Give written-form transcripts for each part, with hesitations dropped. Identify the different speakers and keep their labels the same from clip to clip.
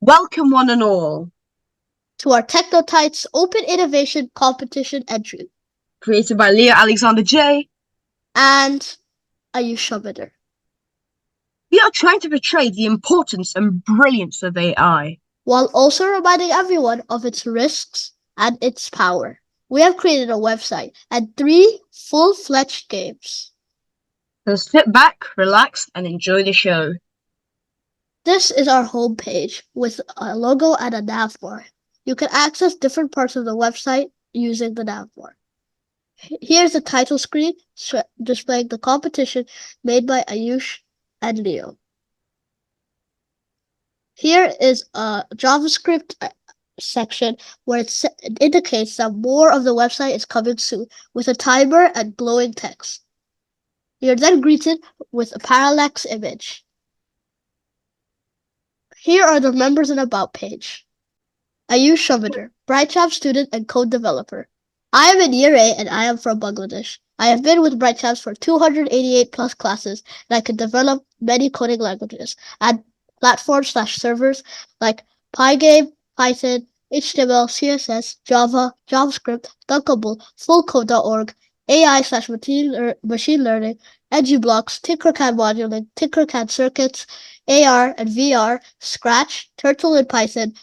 Speaker 1: Welcome one and all,
Speaker 2: to our Technotytes Open Innovation Competition entry
Speaker 1: created by Leah Alexander J.
Speaker 2: and Ayush Samadder.
Speaker 1: We are trying to portray the importance and brilliance of AI,
Speaker 2: while also reminding everyone of its risks and its power. We have created a website and 3 full-fledged games.
Speaker 1: So sit back, relax, and enjoy the show.
Speaker 2: This is our homepage with a logo and a navbar. You can access different parts of the website using the navbar. Here's the title screen displaying the competition made by Ayush and Leo. Here is a JavaScript section where it indicates that more of the website is coming soon with a timer and glowing text. You're then greeted with a parallax image. Here are the members and about page. Ayush Samadder, Brightshop student and code developer. I am in year 8 and I am from Bangladesh. I have been with Brightshops for 288 plus classes and I can develop many coding languages and platforms/servers like Pygame, Python, HTML, CSS, Java, JavaScript, Dunkable, fullcode.org, AI/machine learning, ngBlocks, Tinkercad moduling, Tinkercad circuits, AR and VR, Scratch, Turtle in Python,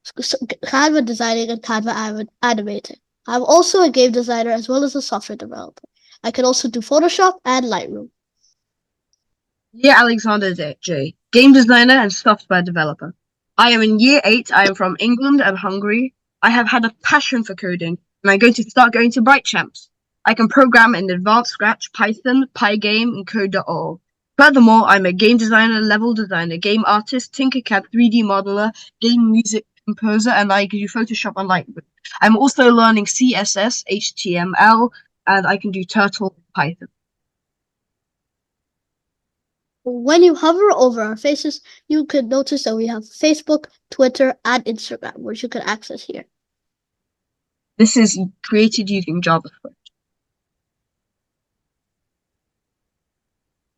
Speaker 2: Canva designing, and Canva animating. I'm also a game designer as well as a software developer. I can also do Photoshop and Lightroom.
Speaker 1: Leah Alexander J, game designer and software developer. I am in year 8. I am from England and Hungary. I have had a passion for coding, and I'm going to start going to Brightchamps. I can program in advanced Scratch, Python, Pygame, and code.org. Furthermore, I'm a game designer, level designer, game artist, Tinkercad 3D modeler, game music composer, and I can do Photoshop and Lightroom. I'm also learning CSS, HTML, and I can do Turtle and Python.
Speaker 2: When you hover over our faces, you can notice that we have Facebook, Twitter, and Instagram, which you can access here.
Speaker 1: This is created using JavaScript.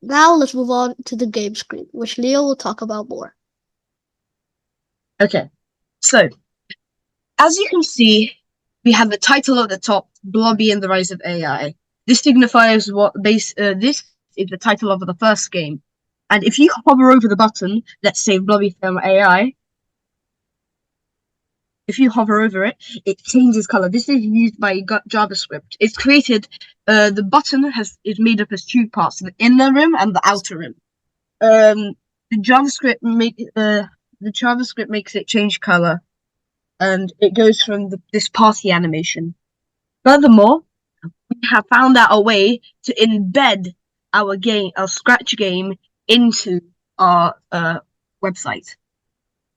Speaker 2: Now let's move on to the game screen, which Leo will talk about more.
Speaker 1: Okay, so as you can see, we have the title at the top, Blobby and the Rise of AI. This signifies this is the title of the first game. And if you hover over the button, let's say Blobby from AI, if you hover over it, it changes color. This is used by JavaScript. It's created, the button is made up as 2 parts, the inner rim and the outer rim. The JavaScript makes it change color, and it goes from this party animation. Furthermore, we have found out a way to embed our Scratch game, into our website.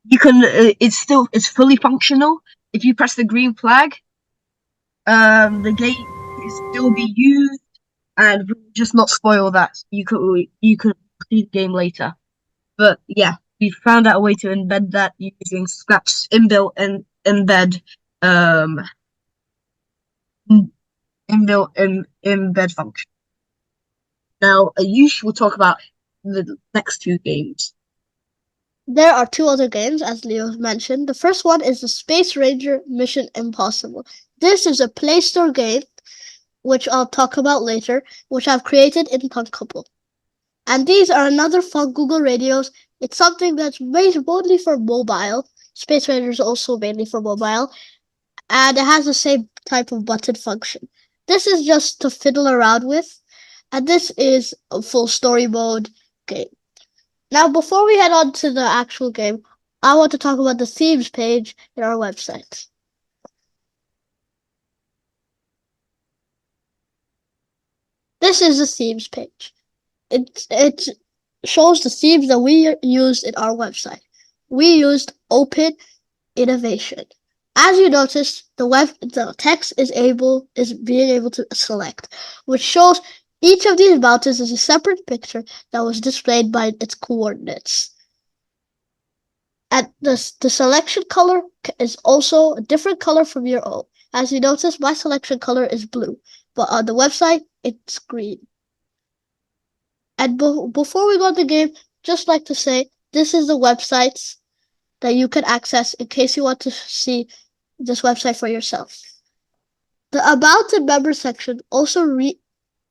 Speaker 1: You can. It's fully functional. If you press the green flag, the game is still be used, and we'll just not spoil that. You could see the game later. But yeah, we found out a way to embed that using Scratch's inbuilt and embed embed function. Now, Ayush will talk about the next 2 games.
Speaker 2: There are 2 other games, as Leo mentioned. The first one is the Space Ranger Mission Impossible. This is a Play Store game, which I'll talk about later, which I've created in Dunkable. And these are another fun Google radios. It's something that's made mainly for mobile. Space Ranger is also mainly for mobile. And it has the same type of button function. This is just to fiddle around with. And this is a full story mode game. Now, before we head on to the actual game, I want to talk about the themes page in our website. This is the themes page. It shows the themes that we used in our website. We used Open Innovation. As you notice, the text is being able to select, which shows each of these mountains is a separate picture that was displayed by its coordinates. And the selection color is also a different color from your own. As you notice, my selection color is blue, but on the website, it's green. And before we go to the game, just like to say, this is the website's that you can access in case you want to see this website for yourself. The About and Member section also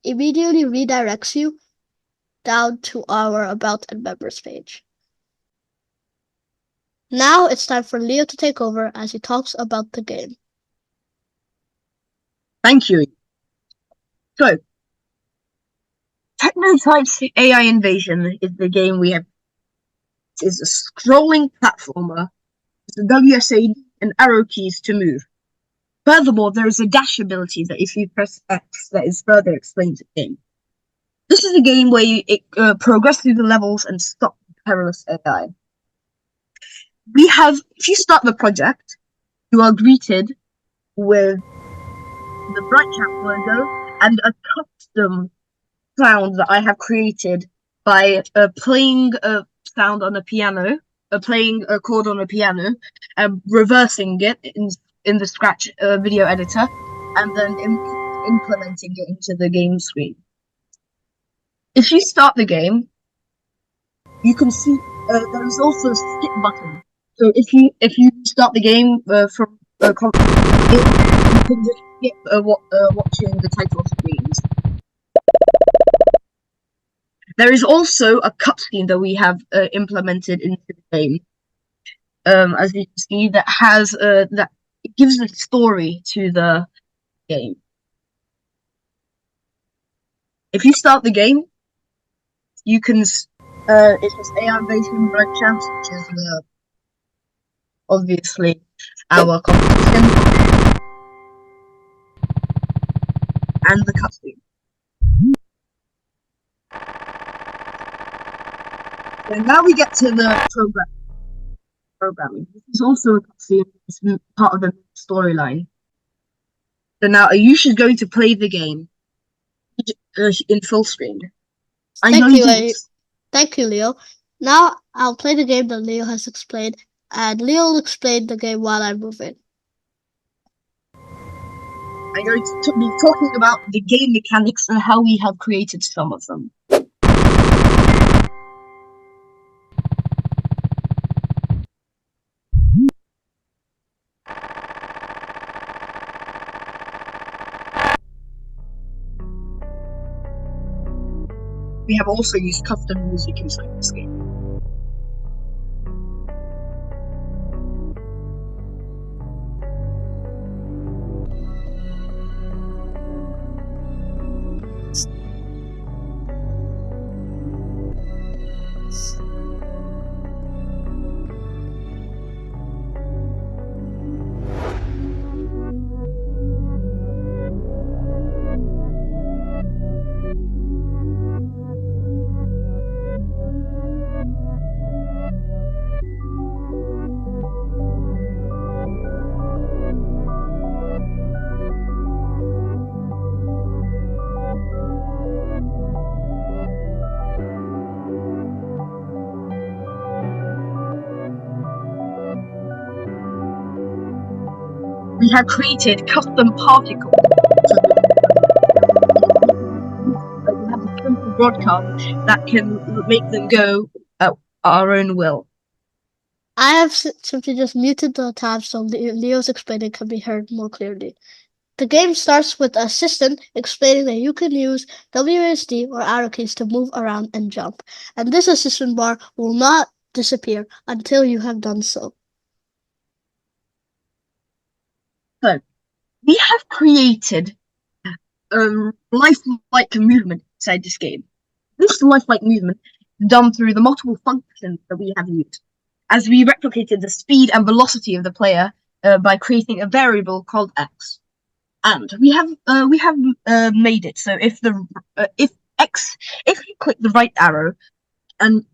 Speaker 2: immediately redirects you down to our About and Members page. Now it's time for Leo to take over as he talks about the game.
Speaker 1: Thank you. So, Technotytes AI Invasion is the game we have. It is a scrolling platformer with the WSAD and arrow keys to move. Furthermore, there is a dash ability that if you press X, that is further explained to the game. This is a game where you progress through the levels and stop the perilous AI. If you start the project, you are greeted with the Bright Chat logo and a custom sound that I have created by playing a sound on a piano, playing a chord on a piano, reversing it in the Scratch video editor, and then implementing it into the game screen. If you start the game, you can see there is also a skip button. So if you start the game from you can just skip watching the title screens. There is also a cutscene that we have implemented into the game, as you can see, that has that it gives a story to the game. If you start the game, you can. It says AI Invasion Break Chance, which is obviously our competition, and the cutscene. And now we get to the programming. This is also a cutscene. It's part of the storyline. So now Ayush is going to play the game in full screen.
Speaker 2: Thank you, Leo. Now I'll play the game that Leo has explained, and Leo will explain the game while I move in.
Speaker 1: I'm going to be talking about the game mechanics and how we have created some of them. We have also used custom music inside this game. We have created custom particles. We have a simple broadcast that can make them go at our own will.
Speaker 2: I have simply just muted the tab so Leo's explaining can be heard more clearly. The game starts with an assistant explaining that you can use WASD or arrow keys to move around and jump, and this assistant bar will not disappear until you have done so.
Speaker 1: So, we have created lifelike movement inside this game. This lifelike movement is done through the multiple functions that we have used, as we replicated the speed and velocity of the player by creating a variable called X. And we have made it so if you click the right arrow and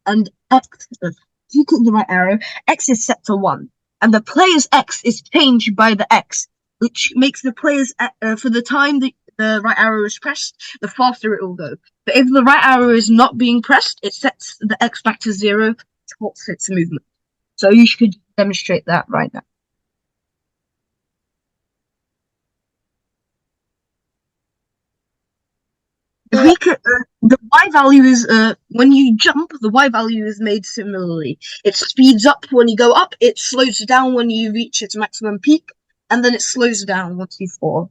Speaker 1: X, if you click the right arrow, X is set to 1, and the player's X is changed by the X, which makes the player's for the time the right arrow is pressed, the faster it will go. But if the right arrow is not being pressed, it sets the X back to 0, halts its movement. So you should demonstrate that right now. If we The Y value is when you jump, the Y value is made similarly. It speeds up when you go up, it slows down when you reach its maximum peak, and then it slows down once you fall.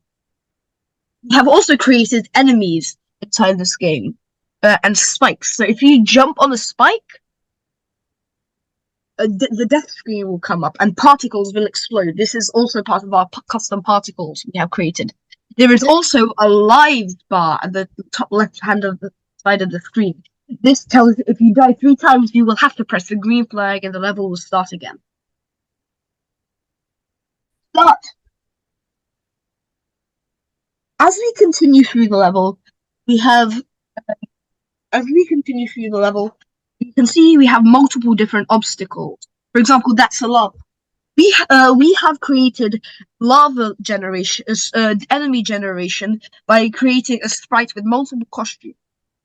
Speaker 1: We have also created enemies inside this game and spikes. So if you jump on a spike, the death screen will come up and particles will explode. This is also part of our custom particles we have created. There is also a lives bar at the top left hand of the side of the screen. This tells if you die 3 times, you will have to press the green flag and the level will start again. But as we continue through the level, we have you can see we have multiple different obstacles. For example, that's a lava. We have created lava generation, enemy generation by creating a sprite with multiple costumes.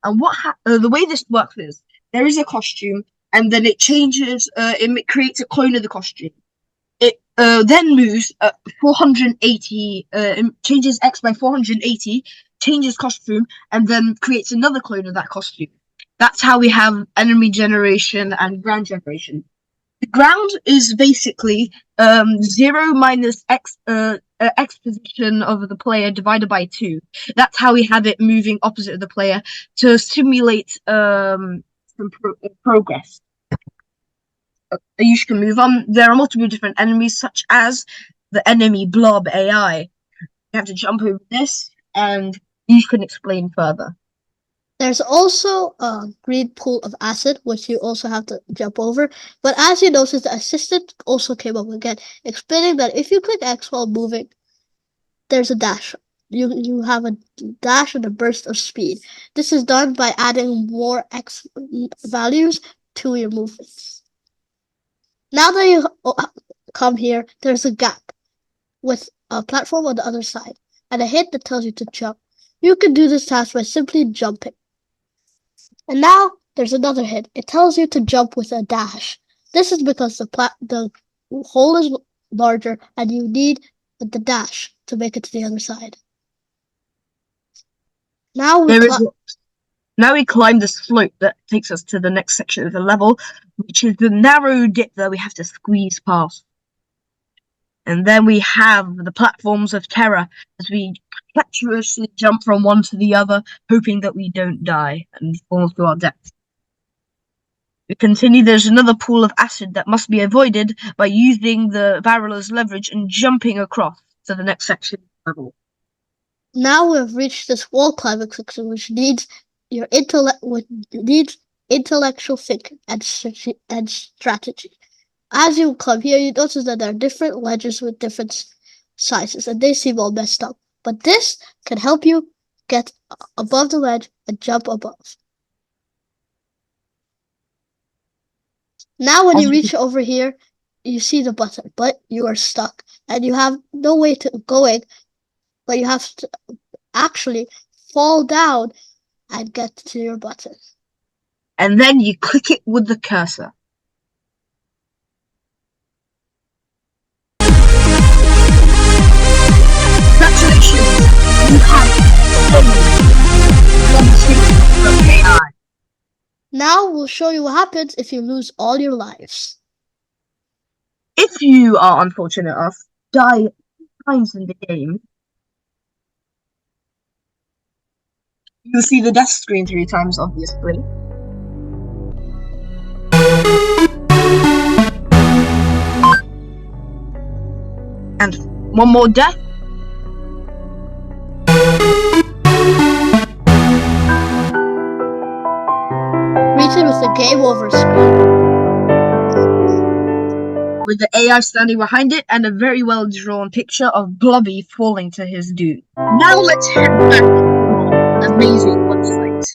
Speaker 1: And the way this works is there is a costume, and then it changes. It creates a clone of the costume. It then moves 480. Changes X by 480, changes costume, and then creates another clone of that costume. That's how we have enemy generation and ground generation. The ground is basically 0 minus x x position of the player divided by 2. That's how we have it moving opposite of the player to simulate some progress. Ayush can move on. There are multiple different enemies, such as the enemy blob AI. You have to jump over this, and you can explain further.
Speaker 2: There's also a green pool of acid, which you also have to jump over. But as you notice, the assistant also came up again, explaining that if you click X while moving, there's a dash. You have a dash and a burst of speed. This is done by adding more X values to your movements. Now that you come here, there's a gap with a platform on the other side and a hint that tells you to jump. You can do this task by simply jumping. And now there's another hint. It tells you to jump with a dash. This is because the hole is larger and you need the dash to make it to the other side. Now
Speaker 1: we climb the slope that takes us to the next section of the level, which is the narrow dip that we have to squeeze past. And then we have the platforms of terror as we treacherously jump from one to the other, hoping that we don't die and fall to our death. We continue. There's another pool of acid that must be avoided by using the barrel as leverage and jumping across to the next section of the level.
Speaker 2: Now we've reached this wall climbing section, which needs your intellectual thinking and strategy. As you come here, you notice that there are different ledges with different sizes, and they seem all messed up. But this can help you get above the ledge and jump above. Now when you reach over here, you see the button, but you are stuck, and you have no way to going, but you have to actually fall down and get to your button.
Speaker 1: And then you click it with the cursor. Congratulations, you have AI.
Speaker 2: Now we'll show you what happens if you lose all your lives.
Speaker 1: If you are unfortunate enough to die times in the game, you'll see the death screen 3 times, obviously. And one more death.
Speaker 2: Greeted with the game over screen.
Speaker 1: With the AI standing behind it and a very well drawn picture of Blobby falling to his doom. Now let's head back to our amazing website.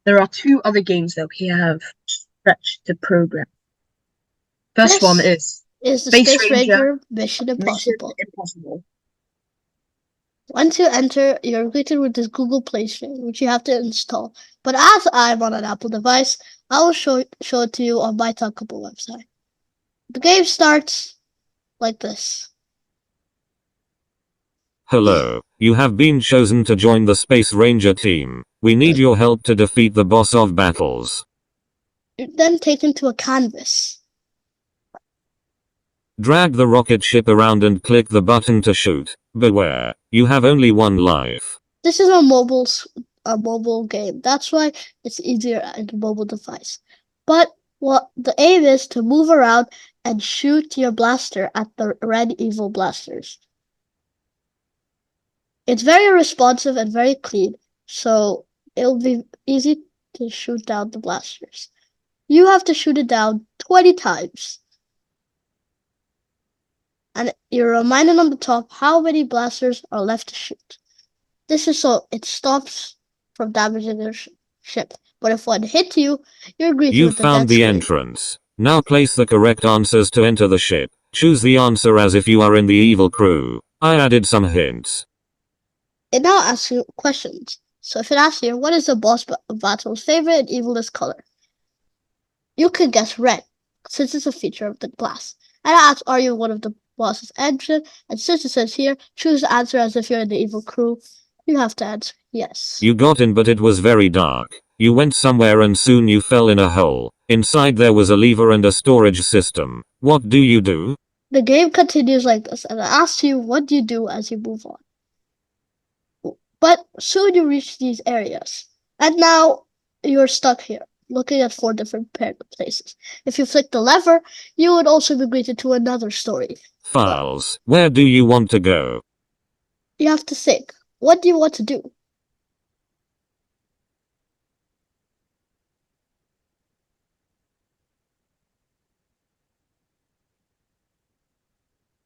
Speaker 1: There are 2 other games that we have stretched to program. First one is
Speaker 2: the Space Ranger Mission Impossible. Once you enter, you're greeted with this Google Play Store, which you have to install. But as I'm on an Apple device, I will show it to you on my Talkable website. The game starts like this.
Speaker 3: Hello, you have been chosen to join the Space Ranger team. We need your help to defeat the boss of battles.
Speaker 2: You're then taken to a canvas.
Speaker 3: Drag the rocket ship around and click the button to shoot. Beware, you have only one life.
Speaker 2: This is a mobile game. That's why it's easier on a mobile device. But what the aim is to move around and shoot your blaster at the red evil blasters. It's very responsive and very clean, so it'll be easy to shoot down the blasters. You have to shoot it down 20 times. And you're reminded on the top how many blasters are left to shoot. This is so it stops from damaging your ship. But if one hits you, you're greeted
Speaker 3: You've
Speaker 2: with the
Speaker 3: found
Speaker 2: death
Speaker 3: the
Speaker 2: screen.
Speaker 3: entrance. Now place the correct answers to enter the ship. Choose the answer as if you are in the evil crew. I added some hints.
Speaker 2: It now asks you questions. So if it asks you, what is the boss battle's favorite and evilest color? You could guess red, since it's a feature of the glass. And it asks, are you one of the boss's engine? And since it says here, choose the answer as if you're in the evil crew. You have to answer yes.
Speaker 3: You got in, but it was very dark. You went somewhere and soon you fell in a hole. Inside there was a lever and a storage system. What do you do?
Speaker 2: The game continues like this, and it asks you what do you do as you move on. But soon you reach these areas, and now you're stuck here, looking at 4 different places. If you flick the lever, you would also be greeted to another story.
Speaker 3: Files. Where do you want to go?
Speaker 2: You have to think, what do you want to do?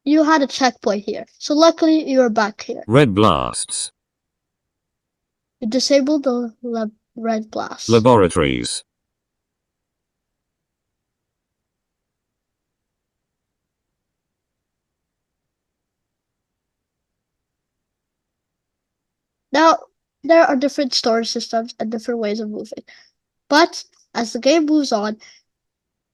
Speaker 2: You had a checkpoint here, so luckily you are back here.
Speaker 3: Red blasts.
Speaker 2: You disabled the red blast.
Speaker 3: Laboratories.
Speaker 2: Now, there are different storage systems and different ways of moving. But as the game moves on,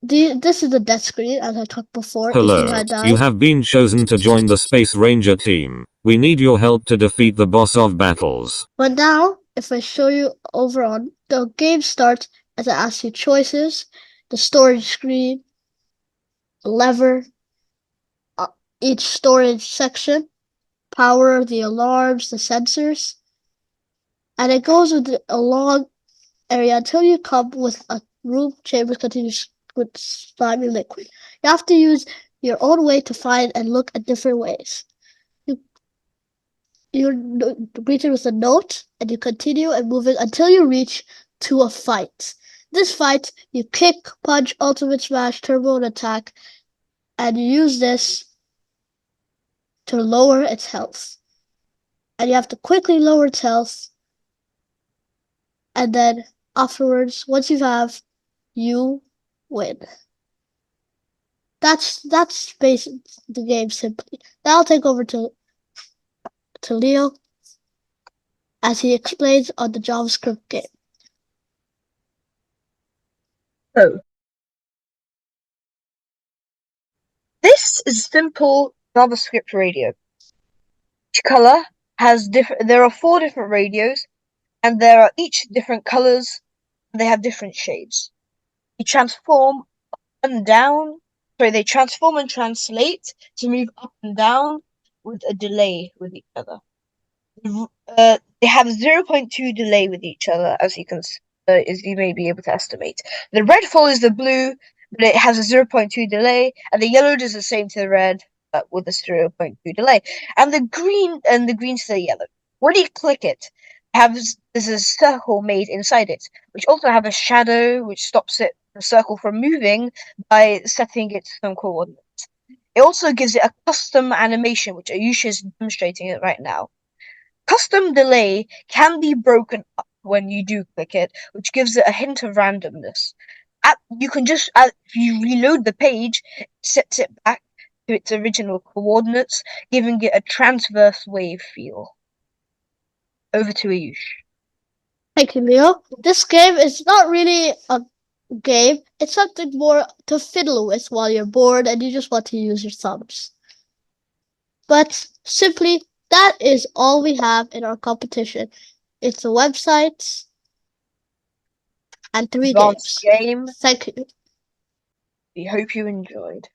Speaker 2: this is the death screen, as I talked before.
Speaker 3: Hello,
Speaker 2: If you had died.
Speaker 3: you have been chosen to join the Space Ranger team. We need your help to defeat the boss of battles.
Speaker 2: But now, if I show you over on, the game starts as it asks you choices, the storage screen, lever, each storage section, power, the alarms, the sensors, and it goes with a long area until you come with a room chamber continues with slimy liquid. You have to use your own way to find and look at different ways. You're greeted with a note, and you continue and moving until you reach to a fight. This fight, you kick, punch, ultimate smash, turbo, and attack, and you use this to lower its health. And you have to quickly lower its health, and then afterwards, once you have, you win. That's basically the game simply. Now I'll take over to Leo as he explains on the JavaScript game.
Speaker 1: So, this is a simple JavaScript radio. Each color has there are 4 different radios, and there are each different colors, and they have different shades. They transform up and down. They transform and translate to move up and down with a delay with each other. They have 0.2 delay with each other, as you may be able to estimate. The red follows the blue, but it has a 0.2 delay, and the yellow does the same to the red, but with a 0.2 delay. And the green to the yellow. When you click it, there's a circle made inside it, which also have a shadow which stops the circle from moving by setting it some coordinates. It also gives it a custom animation, which Ayush is demonstrating it right now. Custom delay can be broken up when you do click it, which gives it a hint of randomness. You can just, if you reload the page, it sets it back to its original coordinates, giving it a transverse wave feel. Over to Ayush.
Speaker 2: Thank you, Leo. This game is not really a game. It's something more to fiddle with while you're bored and you just want to use your thumbs. But simply, that is all we have in our competition. It's a website and 3
Speaker 1: Advanced
Speaker 2: games.
Speaker 1: game.
Speaker 2: Thank you.
Speaker 1: We hope you enjoyed.